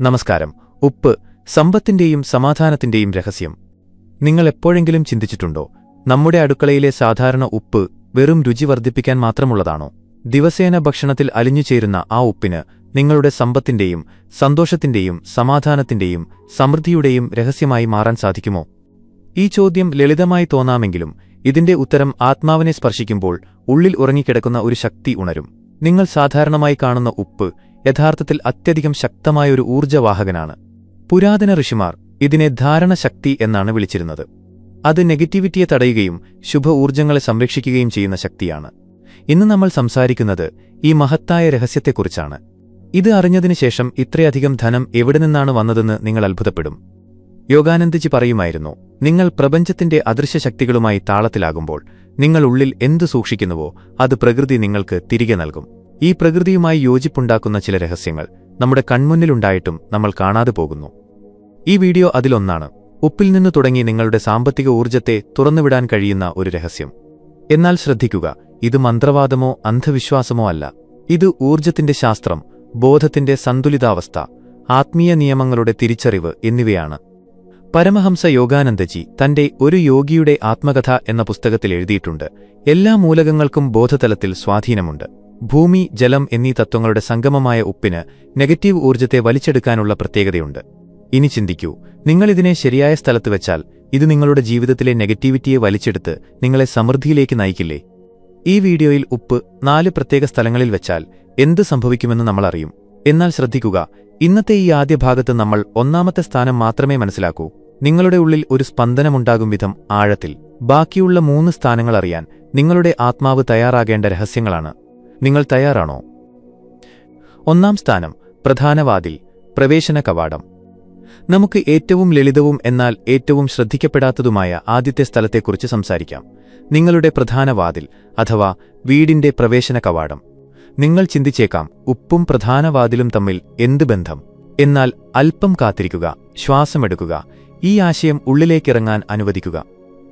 നമസ്കാരം. ഉപ്പ് സമ്പത്തിന്റെയും സമാധാനത്തിന്റെയും രഹസ്യം. നിങ്ങൾ എപ്പോഴെങ്കിലും ചിന്തിച്ചിട്ടുണ്ടോ, നമ്മുടെ അടുക്കളയിലെ സാധാരണ ഉപ്പ് വെറും രുചി വർദ്ധിപ്പിക്കാൻ മാത്രമുള്ളതാണോ? ദിവസേന ഭക്ഷണത്തിൽ അലിഞ്ഞുചേരുന്ന ആ ഉപ്പിന് നിങ്ങളുടെ സമ്പത്തിന്റെയും സന്തോഷത്തിന്റെയും സമാധാനത്തിന്റെയും സമൃദ്ധിയുടെയും രഹസ്യമായി മാറാൻ സാധിക്കുമോ? ഈ ചോദ്യം ലളിതമായി തോന്നാമെങ്കിലും ഇതിന്റെ ഉത്തരം ആത്മാവിനെ സ്പർശിക്കുമ്പോൾ ഉള്ളിൽ ഉറങ്ങിക്കിടക്കുന്ന ഒരു ശക്തി ഉണരും. നിങ്ങൾ സാധാരണമായി കാണുന്ന ഉപ്പ് യഥാർത്ഥത്തിൽ അത്യധികം ശക്തമായൊരു ഊർജ്ജവാഹകനാണ്. പുരാതന ഋഷിമാർ ഇതിനെ ധാരണശക്തി എന്നാണ് വിളിച്ചിരുന്നത്. അത് നെഗറ്റിവിറ്റിയെ തടയുകയും ശുഭ ഊർജ്ജങ്ങളെ സംരക്ഷിക്കുകയും ചെയ്യുന്ന ശക്തിയാണ്. ഇന്ന് നമ്മൾ സംസാരിക്കുന്നത് ഈ മഹത്തായ രഹസ്യത്തെക്കുറിച്ചാണ്. ഇത് അറിഞ്ഞതിനുശേഷം ഇത്രയധികം ധനം എവിടെ നിന്നാണ് വന്നതെന്ന് നിങ്ങൾ അത്ഭുതപ്പെടും. യോഗാനന്ദജി പറയുമായിരുന്നു, നിങ്ങൾ പ്രപഞ്ചത്തിന്റെ അദൃശ്യശക്തികളുമായി താളത്തിലാകുമ്പോൾ നിങ്ങൾ ഉള്ളിൽ എന്തു സൂക്ഷിക്കുന്നുവോ അത് പ്രകൃതി നിങ്ങൾക്ക് തിരികെ നൽകും. ഈ പ്രകൃതിയുമായി യോജിപ്പുണ്ടാക്കുന്ന ചില രഹസ്യങ്ങൾ നമ്മുടെ കൺമുന്നിലുണ്ടായിട്ടും നമ്മൾ കാണാതെ പോകുന്നു. ഈ വീഡിയോ അതിലൊന്നാണ്. ഉപ്പിൽ നിന്ന് തുടങ്ങി നിങ്ങളുടെ സാമ്പത്തിക ഊർജ്ജത്തെ തുറന്നുവിടാൻ കഴിയുന്ന ഒരു രഹസ്യം. എന്നാൽ ശ്രദ്ധിക്കുക, ഇത് മന്ത്രവാദമോ അന്ധവിശ്വാസമോ അല്ല. ഇത് ഊർജ്ജത്തിന്റെ ശാസ്ത്രം, ബോധത്തിന്റെ സന്തുലിതാവസ്ഥ, ആത്മീയ നിയമങ്ങളുടെ തിരിച്ചറിവ് എന്നിവയാണ്. പരമഹംസ യോഗാനന്ദജി തന്റെ ഒരു യോഗിയുടെ ആത്മകഥ എന്ന പുസ്തകത്തിൽ എഴുതിയിട്ടുണ്ട്, എല്ലാ മൂലകങ്ങൾക്കും ബോധതലത്തിൽ സ്വാധീനമുണ്ട്. ഭൂമി, ജലം എന്നീ തത്വങ്ങളുടെ സംഗമമായ ഉപ്പിന് നെഗറ്റീവ് ഊർജ്ജത്തെ വലിച്ചെടുക്കാനുള്ള പ്രത്യേകതയുണ്ട്. ഇനി ചിന്തിക്കൂ, നിങ്ങളിതിനെ ശരിയായ സ്ഥലത്ത് വെച്ചാൽ ഇത് നിങ്ങളുടെ ജീവിതത്തിലെ നെഗറ്റിവിറ്റിയെ വലിച്ചെടുത്ത് നിങ്ങളെ സമൃദ്ധിയിലേക്ക് നയിക്കില്ലേ? ഈ വീഡിയോയിൽ ഉപ്പ് 4 പ്രത്യേക സ്ഥലങ്ങളിൽ വെച്ചാൽ എന്ത് സംഭവിക്കുമെന്ന് നമ്മൾ അറിയും. എന്നാൽ ശ്രദ്ധിക്കുക, ഇന്നത്തെ ഈ ആദ്യ ഭാഗത്ത് നമ്മൾ ഒന്നാമത്തെ സ്ഥാനം മാത്രമേ മനസ്സിലാക്കൂ. നിങ്ങളുടെ ഉള്ളിൽ ഒരു സ്പന്ദനമുണ്ടാകും വിധം ആഴത്തിൽ. ബാക്കിയുള്ള 3 സ്ഥാനങ്ങൾ അറിയാൻ നിങ്ങളുടെ ആത്മാവ് തയ്യാറാകേണ്ട രഹസ്യങ്ങളാണ്. നിങ്ങൾ തയ്യാറാണോ? ഒന്നാം സ്ഥാനം, പ്രധാന വാതിൽ, പ്രവേശന കവാടം. നമുക്ക് ഏറ്റവും ലളിതവും എന്നാൽ ഏറ്റവും ശ്രദ്ധിക്കപ്പെടാത്തതുമായ ആദ്യത്തെ സ്ഥലത്തെക്കുറിച്ച് സംസാരിക്കാം. നിങ്ങളുടെ പ്രധാന വാതിൽ അഥവാ വീടിന്റെ പ്രവേശന കവാടം. നിങ്ങൾ ചിന്തിച്ചേക്കാം, ഉപ്പും പ്രധാന വാതിലും തമ്മിൽ എന്ത് ബന്ധം? എന്നാൽ അല്പം കാത്തിരിക്കുക, ശ്വാസമെടുക്കുക, ഈ ആശയം ഉള്ളിലേക്കിറങ്ങാൻ അനുവദിക്കുക.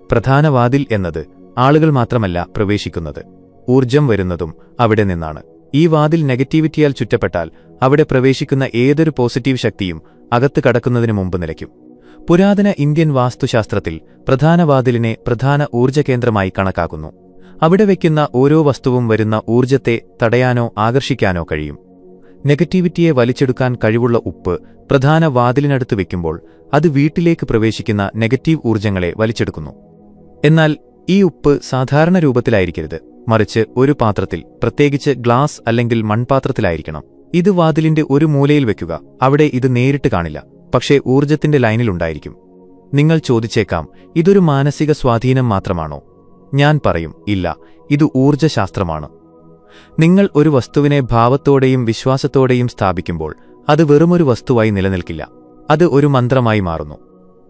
പ്രധാന വാതിൽ എന്നത് ആളുകൾ മാത്രമല്ല പ്രവേശിക്കുന്നത്, ഊർജ്ജം വരുന്നതും അവിടെ നിന്നാണ്. ഈ വാതിൽ നെഗറ്റിവിറ്റിയാൽ ചുറ്റപ്പെട്ടാൽ അവിടെ പ്രവേശിക്കുന്ന ഏതൊരു പോസിറ്റീവ് ശക്തിയും അകത്ത് കടക്കുന്നതിനു മുമ്പ് നിലയ്ക്കും. പുരാതന ഇന്ത്യൻ വാസ്തുശാസ്ത്രത്തിൽ പ്രധാന വാതിലിനെ പ്രധാന ഊർജ്ജകേന്ദ്രമായി കണക്കാക്കുന്നു. അവിടെ വയ്ക്കുന്ന ഓരോ വസ്തുവും വരുന്ന ഊർജ്ജത്തെ തടയാനോ ആകർഷിക്കാനോ കഴിയും. നെഗറ്റിവിറ്റിയെ വലിച്ചെടുക്കാൻ കഴിവുള്ള ഉപ്പ് പ്രധാന വാതിലിനടുത്ത് വയ്ക്കുമ്പോൾ അത് വീട്ടിലേക്ക് പ്രവേശിക്കുന്ന നെഗറ്റീവ് ഊർജ്ജങ്ങളെ വലിച്ചെടുക്കുന്നു. എന്നാൽ ഈ ഉപ്പ് സാധാരണ രൂപത്തിലായിരിക്കരുത്, മറിച്ച് ഒരു പാത്രത്തിൽ, പ്രത്യേകിച്ച് ഗ്ലാസ് അല്ലെങ്കിൽ മൺപാത്രത്തിലായിരിക്കണം. ഇത് വാതിലിന്റെ ഒരു മൂലയിൽ വെക്കുക. അവിടെ ഇത് നേരിട്ട് കാണില്ല, പക്ഷേ ഊർജ്ജത്തിന്റെ ലൈനിലുണ്ടായിരിക്കും. നിങ്ങൾ ചോദിച്ചേക്കാം, ഇതൊരു മാനസിക സ്വാധീനം മാത്രമാണോ? ഞാൻ പറയും, ഇല്ല, ഇത് ഊർജ്ജശാസ്ത്രമാണ്. നിങ്ങൾ ഒരു വസ്തുവിനെ ഭാവത്തോടെയും വിശ്വാസത്തോടെയും സ്ഥാപിക്കുമ്പോൾ അത് വെറുമൊരു വസ്തുവായി നിലനിൽക്കില്ല, അത് ഒരു മന്ത്രമായി മാറുന്നു.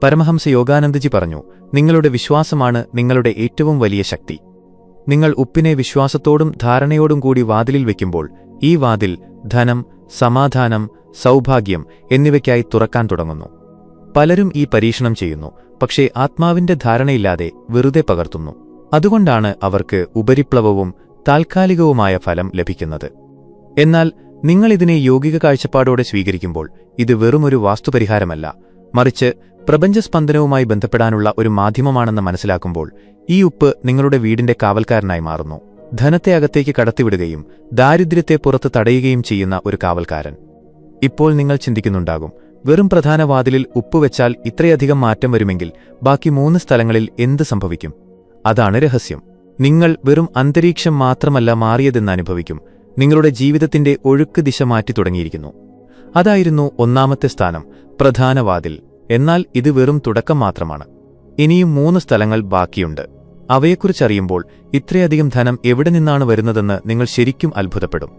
പരമഹംസ യോഗാനന്ദജി പറഞ്ഞു, നിങ്ങളുടെ വിശ്വാസമാണ് നിങ്ങളുടെ ഏറ്റവും വലിയ ശക്തി. നിങ്ങൾ ഉപ്പിനെ വിശ്വാസത്തോടും ധാരണയോടും കൂടി വാതിലിൽ വയ്ക്കുമ്പോൾ ഈ വാതിൽ ധനം, സമാധാനം, സൗഭാഗ്യം എന്നിവയ്ക്കായി തുറക്കാൻ തുടങ്ങുന്നു. പലരും ഈ പരീക്ഷണം ചെയ്യുന്നു, പക്ഷേ ആത്മാവിന്റെ ധാരണയില്ലാതെ വെറുതെ പകർത്തുന്നു. അതുകൊണ്ടാണ് അവർക്ക് ഉപരിപ്ലവവും താൽക്കാലികവുമായ ഫലം ലഭിക്കുന്നത്. എന്നാൽ നിങ്ങളിതിനെ യോഗിക കാഴ്ചപ്പാടോടെ സ്വീകരിക്കുമ്പോൾ ഇത് വെറുമൊരു വാസ്തുപരിഹാരമല്ല, മറിച്ച് പ്രപഞ്ചസ്പന്ദനവുമായി ബന്ധപ്പെടാനുള്ള ഒരു മാധ്യമമാണെന്ന് മനസ്സിലാക്കുമ്പോൾ ഈ ഉപ്പ് നിങ്ങളുടെ വീടിന്റെ കാവൽക്കാരനായി മാറുന്നു. ധനത്തെ അകത്തേക്ക് കടത്തിവിടുകയും ദാരിദ്ര്യത്തെ പുറത്ത് തടയുകയും ചെയ്യുന്ന ഒരു കാവൽക്കാരൻ. ഇപ്പോൾ നിങ്ങൾ ചിന്തിക്കുന്നുണ്ടാകും, വെറും പ്രധാന വാതിലിൽ ഉപ്പ് വെച്ചാൽ ഇത്രയധികം മാറ്റം വരുമെങ്കിൽ ബാക്കി 3 സ്ഥലങ്ങളിൽ എന്ത് സംഭവിക്കും? അതാണ് രഹസ്യം. നിങ്ങൾ വെറും അന്തരീക്ഷം മാത്രമല്ല മാറിയതെന്ന് അനുഭവിക്കും, നിങ്ങളുടെ ജീവിതത്തിന്റെ ഒഴുക്ക് ദിശ മാറ്റി തുടങ്ങിയിരിക്കുന്നു. അതായിരുന്നു ഒന്നാമത്തെ സ്ഥാനം, പ്രധാന വാതിൽ. എന്നാൽ ഇത് വെറും തുടക്കം മാത്രമാണ്. ഇനിയും 3 സ്ഥലങ്ങൾ ബാക്കിയുണ്ട്. അവയെക്കുറിച്ചറിയുമ്പോൾ ഇത്രയധികം ധനം എവിടെ നിന്നാണ് വരുന്നതെന്ന് നിങ്ങൾ ശരിക്കും അത്ഭുതപ്പെടും.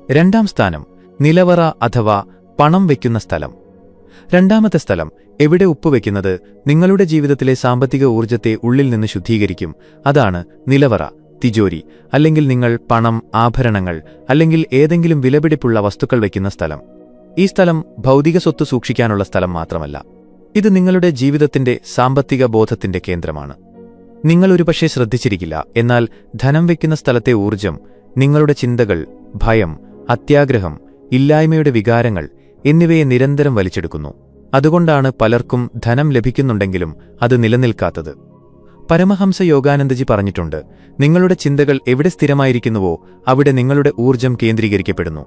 രണ്ടാം സ്ഥാനം, നിലവറ അഥവാ പണം വയ്ക്കുന്ന സ്ഥലം. രണ്ടാമത്തെ സ്ഥലം, എവിടെ ഉപ്പ് വയ്ക്കുന്നത് നിങ്ങളുടെ ജീവിതത്തിലെ സാമ്പത്തിക ഊർജ്ജത്തെ ഉള്ളിൽ നിന്ന് ശുദ്ധീകരിക്കും. അതാണ് നിലവറ, തിജോരി, അല്ലെങ്കിൽ നിങ്ങൾ പണം, ആഭരണങ്ങൾ അല്ലെങ്കിൽ ഏതെങ്കിലും വിലപിടിപ്പുള്ള വസ്തുക്കൾ വയ്ക്കുന്ന സ്ഥലം. ഈ സ്ഥലം ഭൗതിക സ്വത്ത് സൂക്ഷിക്കാനുള്ള സ്ഥലം മാത്രമല്ല, ഇത് നിങ്ങളുടെ ജീവിതത്തിന്റെ സാമ്പത്തിക ബോധത്തിന്റെ കേന്ദ്രമാണ്. നിങ്ങൾ ഒരുപക്ഷെ ശ്രദ്ധിച്ചിരിക്കില്ല, എന്നാൽ ധനം വയ്ക്കുന്ന സ്ഥലത്തെ ഊർജ്ജം നിങ്ങളുടെ ചിന്തകൾ, ഭയം, അത്യാഗ്രഹം, ഇല്ലായ്മയുടെ വികാരങ്ങൾ എന്നിവയെ നിരന്തരം വലിച്ചെടുക്കുന്നു. അതുകൊണ്ടാണ് പലർക്കും ധനം ലഭിക്കുന്നുണ്ടെങ്കിലും അത് നിലനിൽക്കാത്തത്. പരമഹംസ യോഗാനന്ദജി പറഞ്ഞിട്ടുണ്ട്, നിങ്ങളുടെ ചിന്തകൾ എവിടെ സ്ഥിരമായിരിക്കുന്നുവോ അവിടെ നിങ്ങളുടെ ഊർജം കേന്ദ്രീകരിക്കപ്പെടുന്നു.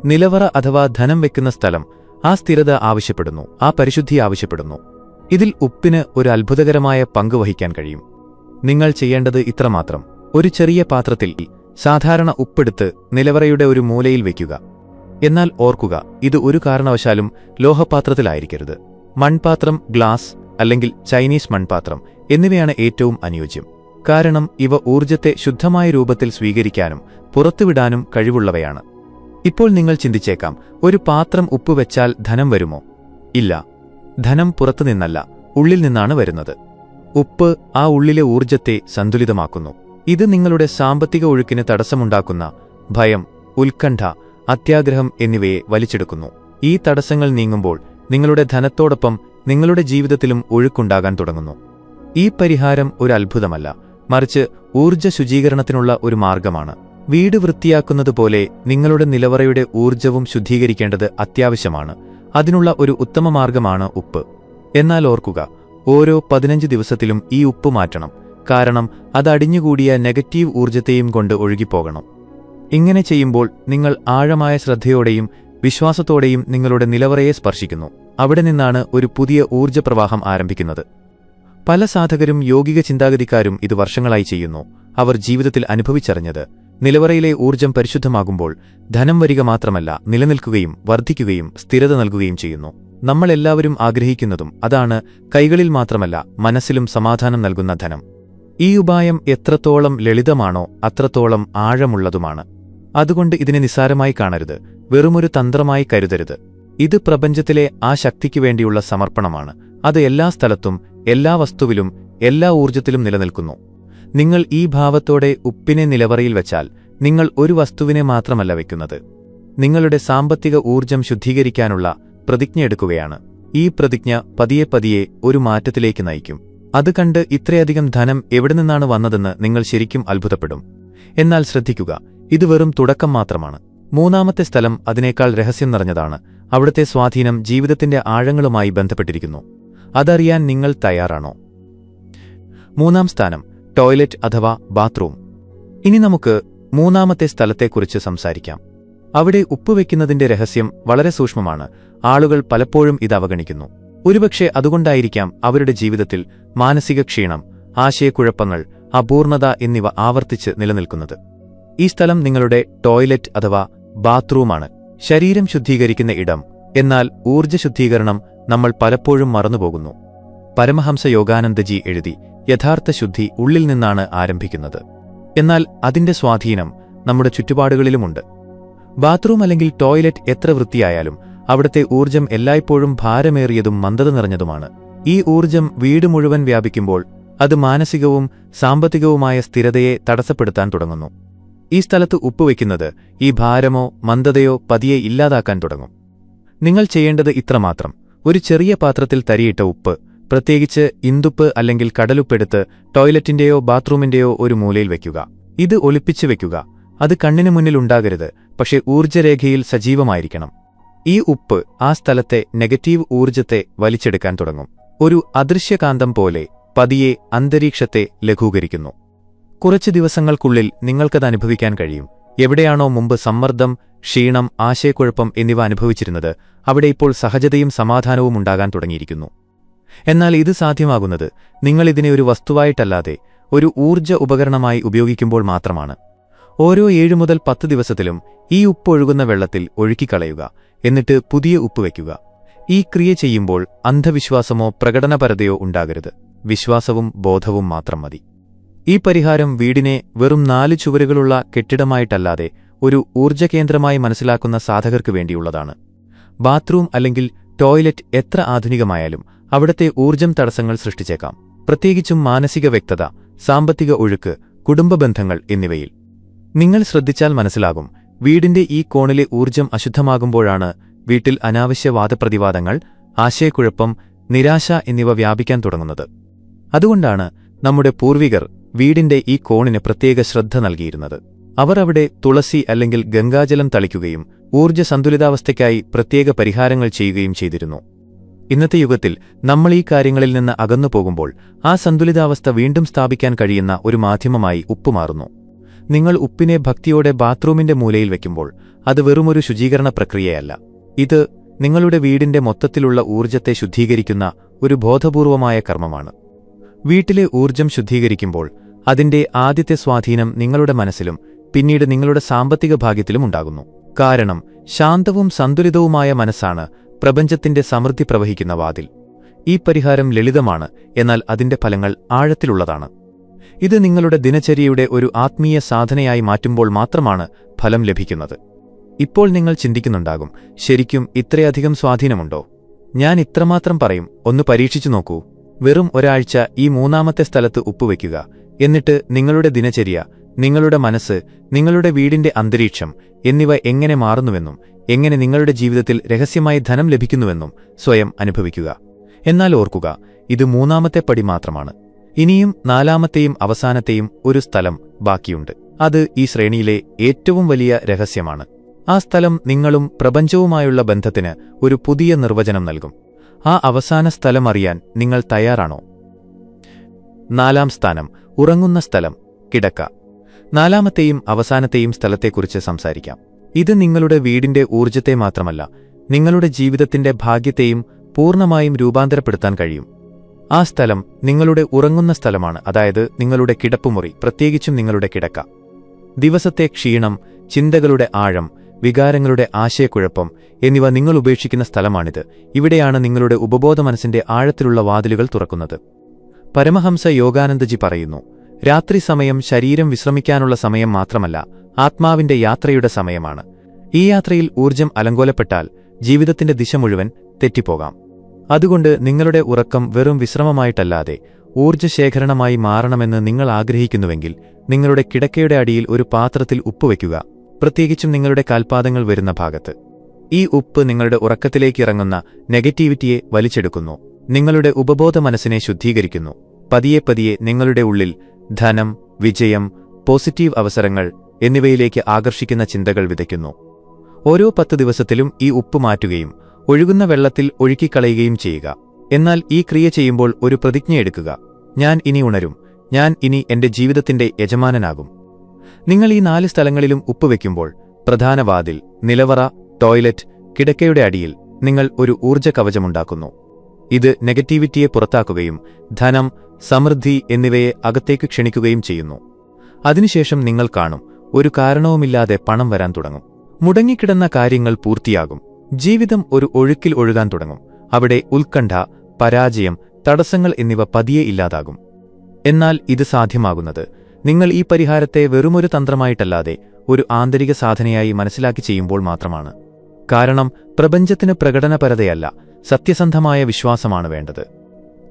നിലവറ അഥവാ ധനം വെക്കുന്ന സ്ഥലം ആ സ്ഥിരത ആവശ്യപ്പെടുന്നു, ആ പരിശുദ്ധി ആവശ്യപ്പെടുന്നു. ഇതിൽ ഉപ്പിന് ഒരു അത്ഭുതകരമായ പങ്ക് വഹിക്കാൻ കഴിയും. നിങ്ങൾ ചെയ്യേണ്ടത് ഇത്രമാത്രം: ഒരു ചെറിയ പാത്രത്തിൽ സാധാരണ ഉപ്പെടുത്ത് നിലവറയുടെ ഒരു മൂലയിൽ വയ്ക്കുക. എന്നാൽ ഓർക്കുക, ഇത് ഒരു കാരണവശാലും ലോഹപാത്രത്തിലായിരിക്കരുത്. മൺപാത്രം, ഗ്ലാസ് അല്ലെങ്കിൽ ചൈനീസ് മൺപാത്രം എന്നിവയാണ് ഏറ്റവും അനുയോജ്യം. കാരണം ഇവ ഊർജത്തെ ശുദ്ധമായ രൂപത്തിൽ സ്വീകരിക്കാനും പുറത്തുവിടാനും കഴിവുള്ളവയാണ്. ഇപ്പോൾ നിങ്ങൾ ചിന്തിച്ചേക്കാം, ഒരു പാത്രം ഉപ്പ് വെച്ചാൽ ധനം വരുമോ? ഇല്ല. ധനം പുറത്തുനിന്നല്ല, ഉള്ളിൽ നിന്നാണ് വരുന്നത്. ഉപ്പ് ആ ഉള്ളിലെ ഊർജത്തെ സന്തുലിതമാക്കുന്നു. ഇത് നിങ്ങളുടെ സാമ്പത്തിക ഒഴുക്കിന് തടസ്സമുണ്ടാക്കുന്ന ഭയം, ഉത്കണ്ഠ, അത്യാഗ്രഹം എന്നിവയെ വലിച്ചെടുക്കുന്നു. ഈ തടസ്സങ്ങൾ നീങ്ങുമ്പോൾ നിങ്ങളുടെ ധനത്തോടൊപ്പം നിങ്ങളുടെ ജീവിതത്തിലും ഒഴുക്കുണ്ടാകാൻ തുടങ്ങുന്നു. ഈ പരിഹാരം ഒരു അത്ഭുതമല്ല, മറിച്ച് ഊർജ്ജ ശുചീകരണത്തിനുള്ള ഒരു മാർഗമാണ്. വീട് വൃത്തിയാക്കുന്നതുപോലെ നിങ്ങളുടെ നിലവറയുടെ ഊർജ്ജവും ശുദ്ധീകരിക്കേണ്ടത് അത്യാവശ്യമാണ്. അതിനുള്ള ഒരു ഉത്തമ മാർഗമാണ് ഉപ്പ്. എന്നാൽ ഓർക്കുക, ഓരോ 15 ദിവസത്തിലും ഈ ഉപ്പ് മാറ്റണം. കാരണം അത് അടിഞ്ഞുകൂടിയ നെഗറ്റീവ് ഊർജ്ജത്തെയും കൊണ്ട് ഒഴുകിപ്പോകണം. ഇങ്ങനെ ചെയ്യുമ്പോൾ നിങ്ങൾ ആഴമായ ശ്രദ്ധയോടെയും വിശ്വാസത്തോടെയും നിങ്ങളുടെ നിലവറയെ സ്പർശിക്കുന്നു. അവിടെ നിന്നാണ് ഒരു പുതിയ ഊർജ്ജപ്രവാഹം ആരംഭിക്കുന്നത്. പല സാധകരും യോഗിക ചിന്താഗതിക്കാരും ഇത് വർഷങ്ങളായി ചെയ്യുന്നു. അവർ ജീവിതത്തിൽ അനുഭവിച്ചറിഞ്ഞത്, നിലവറയിലെ ഊർജ്ജം പരിശുദ്ധമാകുമ്പോൾ ധനം വരിക മാത്രമല്ല, നിലനിൽക്കുകയും വർദ്ധിക്കുകയും സ്ഥിരത നൽകുകയും ചെയ്യുന്നു. നമ്മളെല്ലാവരും ആഗ്രഹിക്കുന്നതും അതാണ്, കൈകളിൽ മാത്രമല്ല മനസ്സിലും സമാധാനം നൽകുന്ന ധനം. ഈ ഉപായം എത്രത്തോളം ലളിതമാണോ അത്രത്തോളം ആഴമുള്ളതുമാണ്. അതുകൊണ്ട് ഇതിനെ നിസ്സാരമായി കാണരുത്, വെറുമൊരു തന്ത്രമായി കരുതരുത്. ഇത് പ്രപഞ്ചത്തിലെ ആ ശക്തിക്കു വേണ്ടിയുള്ള സമർപ്പണമാണ്. അത് എല്ലാ സ്ഥലത്തും, എല്ലാ വസ്തുവിലും, എല്ലാ ഊർജ്ജത്തിലും നിലനിൽക്കുന്നു. നിങ്ങൾ ഈ ഭാവത്തോടെ ഉപ്പിനെ നിലവറയിൽ വെച്ചാൽ നിങ്ങൾ ഒരു വസ്തുവിനെ മാത്രമല്ല വയ്ക്കുന്നത്, നിങ്ങളുടെ സാമ്പത്തിക ഊർജ്ജം ശുദ്ധീകരിക്കാനുള്ള പ്രതിജ്ഞ എടുക്കുകയാണ്. ഈ പ്രതിജ്ഞ പതിയെ പതിയെ ഒരു മാറ്റത്തിലേക്ക് നയിക്കും. അത് കണ്ട് ഇത്രയധികം ധനം എവിടെ നിന്നാണ് വന്നതെന്ന് നിങ്ങൾ ശരിക്കും അത്ഭുതപ്പെടും. എന്നാൽ ശ്രദ്ധിക്കുക, ഇത് വെറും തുടക്കം മാത്രമാണ്. മൂന്നാമത്തെ സ്ഥലം അതിനേക്കാൾ രഹസ്യം നിറഞ്ഞതാണ്. അവിടുത്തെ സ്വാധീനം ജീവിതത്തിന്റെ ആഴങ്ങളുമായി ബന്ധപ്പെട്ടിരിക്കുന്നു. അതറിയാൻ നിങ്ങൾ തയ്യാറാണോ? 3-ാം സ്ഥാനം, ടോയ്ലറ്റ് അഥവാ ബാത്റൂം. ഇനി നമുക്ക് മൂന്നാമത്തെ സ്ഥലത്തെക്കുറിച്ച് സംസാരിക്കാം. അവിടെ ഉപ്പ് വയ്ക്കുന്നതിന്റെ രഹസ്യം വളരെ സൂക്ഷ്മമാണ്. ആളുകൾ പലപ്പോഴും ഇത് അവഗണിക്കുന്നു. ഒരുപക്ഷെ അതുകൊണ്ടായിരിക്കാം അവരുടെ ജീവിതത്തിൽ മാനസിക ക്ഷീണം, ആശയക്കുഴപ്പങ്ങൾ, അപൂർണത എന്നിവ ആവർത്തിച്ച് നിലനിൽക്കുന്നത്. ഈ സ്ഥലം നിങ്ങളുടെ ടോയ്ലറ്റ് അഥവാ ബാത്റൂമാണ്. ശരീരം ശുദ്ധീകരിക്കുന്ന ഇടം. എന്നാൽ ഊർജ്ജ ശുദ്ധീകരണം നമ്മൾ പലപ്പോഴും മറന്നുപോകുന്നു. പരമഹംസ യോഗാനന്ദജി എഴുതി, യഥാർത്ഥ ശുദ്ധി ഉള്ളിൽ നിന്നാണ് ആരംഭിക്കുന്നത്. എന്നാൽ അതിന്റെ സ്വാധീനം നമ്മുടെ ചുറ്റുപാടുകളിലുമുണ്ട്. ബാത്റൂം അല്ലെങ്കിൽ ടോയ്ലറ്റ് എത്ര വൃത്തിയായാലും അവിടുത്തെ ഊർജ്ജം എല്ലായ്പ്പോഴും ഭാരമേറിയതും മന്ദത നിറഞ്ഞതുമാണ്. ഈ ഊർജ്ജം വീട് മുഴുവൻ വ്യാപിക്കുമ്പോൾ അത് മാനസികവും സാമ്പത്തികവുമായ സ്ഥിരതയെ തടസ്സപ്പെടുത്താൻ തുടങ്ങുന്നു. ഈ സ്ഥലത്ത് ഉപ്പ് വയ്ക്കുന്നത് ഈ ഭാരമോ മന്ദതയോ പതിയെ ഇല്ലാതാക്കാൻ തുടങ്ങും. നിങ്ങൾ ചെയ്യേണ്ടത് ഇത്രമാത്രം: ഒരു ചെറിയ പാത്രത്തിൽ തരിയിട്ട ഉപ്പ്, പ്രത്യേകിച്ച് ഇന്ദുപ്പ് അല്ലെങ്കിൽ കടലുപ്പെടുത്ത് ടോയ്ലറ്റിന്റെയോ ബാത്റൂമിന്റെയോ ഒരു മൂലയിൽ വയ്ക്കുക. ഇത് ഒളിപ്പിച്ചു വയ്ക്കുക. അത് കണ്ണിനു മുന്നിൽ ഉണ്ടാകരുത്, പക്ഷേ ഊർജ്ജരേഖയിൽ സജീവമായിരിക്കണം. ഈ ഉപ്പ് ആ സ്ഥലത്തെ നെഗറ്റീവ് ഊർജ്ജത്തെ വലിച്ചെടുക്കാൻ തുടങ്ങും. ഒരു അദൃശ്യകാന്തം പോലെ പതിയെ അന്തരീക്ഷത്തെ ലഘൂകരിക്കുന്നു. കുറച്ചു ദിവസങ്ങൾക്കുള്ളിൽ നിങ്ങൾക്കത് അനുഭവിക്കാൻ കഴിയും. എവിടെയാണോ മുമ്പ് സമ്മർദ്ദം, ക്ഷീണം, ആശയക്കുഴപ്പം എന്നിവ അനുഭവിച്ചിരുന്നത്, അവിടെ ഇപ്പോൾ സഹജതയും സമാധാനവും ഉണ്ടാകാൻ തുടങ്ങിയിരിക്കുന്നു. എന്നാൽ ഇത് സാധ്യമാകുന്നത് നിങ്ങളിതിനെ ഒരു വസ്തുവായിട്ടല്ലാതെ ഒരു ഊർജ്ജ ഉപകരണമായി ഉപയോഗിക്കുമ്പോൾ മാത്രമാണ്. ഓരോ 7 മുതൽ 10 ദിവസത്തിലും ഈ ഉപ്പ് ഒഴുകുന്ന വെള്ളത്തിൽ ഒഴുക്കിക്കളയുക. എന്നിട്ട് പുതിയ ഉപ്പ് വയ്ക്കുക. ഈ ക്രിയ ചെയ്യുമ്പോൾ അന്ധവിശ്വാസമോ പ്രകടനപരതയോ ഉണ്ടാകരുത്. വിശ്വാസവും ബോധവും മാത്രം മതി. ഈ പരിഹാരം വീടിനെ വെറും 4 ചുവരുകളുള്ള കെട്ടിടമായിട്ടല്ലാതെ ഒരു ഊർജ്ജകേന്ദ്രമായി മനസ്സിലാക്കുന്ന സാധകർക്ക് വേണ്ടിയുള്ളതാണ്. ബാത്റൂം അല്ലെങ്കിൽ ടോയ്ലറ്റ് എത്ര ആധുനികമായാലും അവിടത്തെ ഊർജ്ജം തടസ്സങ്ങൾ സൃഷ്ടിച്ചേക്കാം. പ്രത്യേകിച്ചും മാനസിക വ്യക്തത, സാമ്പത്തിക ഒഴുക്ക്, കുടുംബ ബന്ധങ്ങൾ എന്നിവയിൽ. നിങ്ങൾ ശ്രദ്ധിച്ചാൽ മനസ്സിലാകും, വീടിന്റെ ഈ കോണിലെ ഊർജ്ജം അശുദ്ധമാകുമ്പോഴാണ് വീട്ടിൽ അനാവശ്യ വാദപ്രതിവാദങ്ങൾ, ആശയക്കുഴപ്പം, നിരാശ എന്നിവ വ്യാപിക്കാൻ തുടങ്ങുന്നത്. അതുകൊണ്ടാണ് നമ്മുടെ പൂർവികർ വീടിന്റെ ഈ കോണിന് പ്രത്യേക ശ്രദ്ധ നൽകിയിരുന്നത്. അവർ അവിടെ തുളസി അല്ലെങ്കിൽ ഗംഗാജലം തളിക്കുകയും ഊർജ്ജ സന്തുലിതാവസ്ഥയ്ക്കായി പ്രത്യേക പരിഹാരങ്ങൾ ചെയ്യുകയും ചെയ്തിരുന്നു. ഇന്നത്തെ യുഗത്തിൽ നമ്മൾ ഈ കാര്യങ്ങളിൽ നിന്ന് അകന്നു പോകുമ്പോൾ ആ സന്തുലിതാവസ്ഥ വീണ്ടും സ്ഥാപിക്കാൻ കഴിയുന്ന ഒരു മാധ്യമമായി ഉപ്പ് മാറുന്നു. നിങ്ങൾ ഉപ്പിനെ ഭക്തിയോടെ ബാത്റൂമിന്റെ മൂലയിൽ വയ്ക്കുമ്പോൾ അത് വെറുമൊരു ശുചീകരണ പ്രക്രിയയല്ല. ഇത് നിങ്ങളുടെ വീടിന്റെ മൊത്തത്തിലുള്ള ഊർജ്ജത്തെ ശുദ്ധീകരിക്കുന്ന ഒരു ബോധപൂർവമായ കർമ്മമാണ്. വീട്ടിലെ ഊർജ്ജം ശുദ്ധീകരിക്കുമ്പോൾ അതിന്റെ ആദ്യത്തെ സ്വാധീനം നിങ്ങളുടെ മനസ്സിലും പിന്നീട് നിങ്ങളുടെ സാമ്പത്തിക ഭാഗ്യത്തിലും ഉണ്ടാകുന്നു. കാരണം ശാന്തവും സന്തുലിതവുമായ മനസ്സാണ് പ്രപഞ്ചത്തിന്റെ സമൃദ്ധി പ്രവഹിക്കുന്ന വാതിൽ. ഈ പരിഹാരം ലളിതമാണ്, എന്നാൽ അതിന്റെ ഫലങ്ങൾ ആഴത്തിലുള്ളതാണ്. ഇത് നിങ്ങളുടെ ദിനചര്യയുടെ ഒരു ആത്മീയ സാധനയായി മാറ്റുമ്പോൾ മാത്രമാണ് ഫലം ലഭിക്കുന്നത്. ഇപ്പോൾ നിങ്ങൾ ചിന്തിക്കുന്നുണ്ടാകും, ശരിക്കും ഇത്രയധികം സ്വാധീനമുണ്ടോ? ഞാൻ ഇത്രമാത്രം പറയും, ഒന്ന് പരീക്ഷിച്ചു നോക്കൂ. വെറും ഒരാഴ്ച ഈ മൂന്നാമത്തെ സ്ഥലത്ത് ഉപ്പുവയ്ക്കുക. എന്നിട്ട് നിങ്ങളുടെ ദിനചര്യ, നിങ്ങളുടെ മനസ്സ്, നിങ്ങളുടെ വീടിന്റെ അന്തരീക്ഷം എന്നിവ എങ്ങനെ മാറുന്നുവെന്നും എങ്ങനെ നിങ്ങളുടെ ജീവിതത്തിൽ രഹസ്യമായി ധനം ലഭിക്കുന്നുവെന്നും സ്വയം അനുഭവിക്കുക. എന്നാൽ ഓർക്കുക, ഇത് മൂന്നാമത്തെ പടി മാത്രമാണ്. ഇനിയും നാലാമത്തെയും അവസാനത്തെയും ഒരു സ്ഥലം ബാക്കിയുണ്ട്. അത് ഈ ശ്രേണിയിലെ ഏറ്റവും വലിയ രഹസ്യമാണ്. ആ സ്ഥലം നിങ്ങളും പ്രപഞ്ചവുമായുള്ള ബന്ധത്തിന് ഒരു പുതിയ നിർവചനം നൽകും. ആ അവസാന സ്ഥലം അറിയാൻ നിങ്ങൾ തയ്യാറാണോ? 4-ാം സ്ഥാനം, ഉറങ്ങുന്ന സ്ഥലം, കിടക്ക. നാലാമത്തെയും അവസാനത്തെയും സ്ഥലത്തെക്കുറിച്ച് സംസാരിക്കാം. ഇത് നിങ്ങളുടെ വീടിന്റെ ഊർജ്ജത്തെ മാത്രമല്ല, നിങ്ങളുടെ ജീവിതത്തിന്റെ ഭാഗ്യത്തെയും പൂർണ്ണമായും രൂപാന്തരപ്പെടുത്താൻ കഴിയും. ആ സ്ഥലം നിങ്ങളുടെ ഉറങ്ങുന്ന സ്ഥലമാണ്, അതായത് നിങ്ങളുടെ കിടപ്പുമുറി, പ്രത്യേകിച്ചും നിങ്ങളുടെ കിടക്ക. ദിവസത്തെ ക്ഷീണം, ചിന്തകളുടെ ആഴം, വികാരങ്ങളുടെ ആശയക്കുഴപ്പം എന്നിവ നിങ്ങൾ ഉപേക്ഷിക്കുന്ന സ്ഥലമാണിത്. ഇവിടെയാണ് നിങ്ങളുടെ ഉപബോധ മനസ്സിന്റെ ആഴത്തിലുള്ള വാതിലുകൾ തുറക്കുന്നത്. പരമഹംസ യോഗാനന്ദജി പറയുന്നു, രാത്രി സമയം ശരീരം വിശ്രമിക്കാനുള്ള സമയം മാത്രമല്ല, ആത്മാവിന്റെ യാത്രയുടെ സമയമാണ്. ഈ യാത്രയിൽ ഊർജ്ജം അലങ്കോലപ്പെട്ടാൽ ജീവിതത്തിന്റെ ദിശ മുഴുവൻ തെറ്റിപ്പോകാം. അതുകൊണ്ട് നിങ്ങളുടെ ഉറക്കം വെറും വിശ്രമമായിട്ടല്ലാതെ ഊർജ്ജശേഖരണമായി മാറണമെന്ന് നിങ്ങൾ ആഗ്രഹിക്കുന്നുവെങ്കിൽ നിങ്ങളുടെ കിടക്കയുടെ അടിയിൽ ഒരു പാത്രത്തിൽ ഉപ്പ് വയ്ക്കുക, പ്രത്യേകിച്ചും നിങ്ങളുടെ കാൽപാദങ്ങൾ വരുന്ന ഭാഗത്ത്. ഈ ഉപ്പ് നിങ്ങളുടെ ഉറക്കത്തിലേക്ക് ഇറങ്ങുന്ന നെഗറ്റീവിറ്റിയെ വലിച്ചെടുക്കുന്നു, നിങ്ങളുടെ ഉപബോധ മനസ്സിനെ ശുദ്ധീകരിക്കുന്നു. പതിയെ പതിയെ നിങ്ങളുടെ ഉള്ളിൽ ധനം, വിജയം, പോസിറ്റീവ് അവസരങ്ങൾ എന്നിവയിലേക്ക് ആകർഷിക്കുന്ന ചിന്തകൾ വിതയ്ക്കുന്നു. ഓരോ 10 ദിവസത്തിലും ഈ ഉപ്പ് മാറ്റുകയും ഒഴുകുന്ന വെള്ളത്തിൽ ഒഴുക്കിക്കളയുകയും ചെയ്യുക. എന്നാൽ ഈ ക്രിയ ചെയ്യുമ്പോൾ ഒരു പ്രതിജ്ഞയെടുക്കുക, ഞാൻ ഇനി ഉണരും, ഞാൻ ഇനി എന്റെ ജീവിതത്തിന്റെ യജമാനനാകും. നിങ്ങൾ ഈ 4 സ്ഥലങ്ങളിലും ഉപ്പ് വയ്ക്കുമ്പോൾ പ്രധാന വാതിൽ, നിലവറ, ടോയ്ലറ്റ്, കിടക്കയുടെ അടിയിൽ നിങ്ങൾ ഒരു ഊർജ്ജ കവചമുണ്ടാക്കുന്നു. ഇത് നെഗറ്റീവിറ്റിയെ പുറത്താക്കുകയും ധനം, സമൃദ്ധി എന്നിവയെ അകത്തേക്ക് ക്ഷണിക്കുകയും ചെയ്യുന്നു. അതിനുശേഷം നിങ്ങൾ കാണും, ഒരു കാരണവുമില്ലാതെ പണം വരാൻ തുടങ്ങും. മുടങ്ങിക്കിടന്ന കാര്യങ്ങൾ പൂർത്തിയാകും. ജീവിതം ഒരു ഒഴുക്കിൽ ഒഴുകാൻ തുടങ്ങും. അവിടെ ഉത്കണ്ഠ, പരാജയം, തടസ്സങ്ങൾ എന്നിവ പതിയെ ഇല്ലാതാകും. എന്നാൽ ഇത് സാധ്യമാകുന്നത് നിങ്ങൾ ഈ പരിഹാരത്തെ വെറുമൊരു തന്ത്രമായിട്ടല്ലാതെ ഒരു ആന്തരിക സാധനയായി മനസ്സിലാക്കി ചെയ്യുമ്പോൾ മാത്രമാണ്. കാരണം പ്രപഞ്ചത്തിന് പ്രകടനപരതയല്ല, സത്യസന്ധമായ വിശ്വാസമാണ് വേണ്ടത്.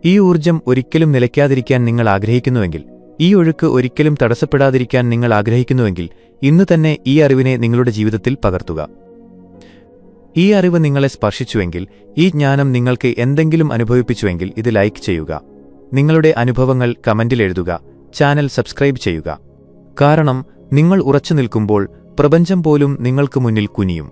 ഈ ഊർജ്ജം ഒരിക്കലും നിലയ്ക്കാതിരിക്കാൻ നിങ്ങൾ ആഗ്രഹിക്കുന്നുവെങ്കിൽ, ഈ ഒഴുക്ക് ഒരിക്കലും തടസ്സപ്പെടാതിരിക്കാൻ നിങ്ങൾ ആഗ്രഹിക്കുന്നുവെങ്കിൽ, ഇന്ന് തന്നെ ഈ അറിവിനെ നിങ്ങളുടെ ജീവിതത്തിൽ പകർത്തുക. ഈ അറിവ് നിങ്ങളെ സ്പർശിച്ചുവെങ്കിൽ, ഈ ജ്ഞാനം നിങ്ങൾക്ക് എന്തെങ്കിലും അനുഭവിപ്പിച്ചുവെങ്കിൽ ഇത് ലൈക്ക് ചെയ്യുക. നിങ്ങളുടെ അനുഭവങ്ങൾ കമന്റിൽ എഴുതുക. ചാനൽ സബ്സ്ക്രൈബ് ചെയ്യുക. കാരണം നിങ്ങൾ ഉറച്ചു നിൽക്കുമ്പോൾ പ്രപഞ്ചം പോലും നിങ്ങൾക്ക് മുന്നിൽ കുനിയും.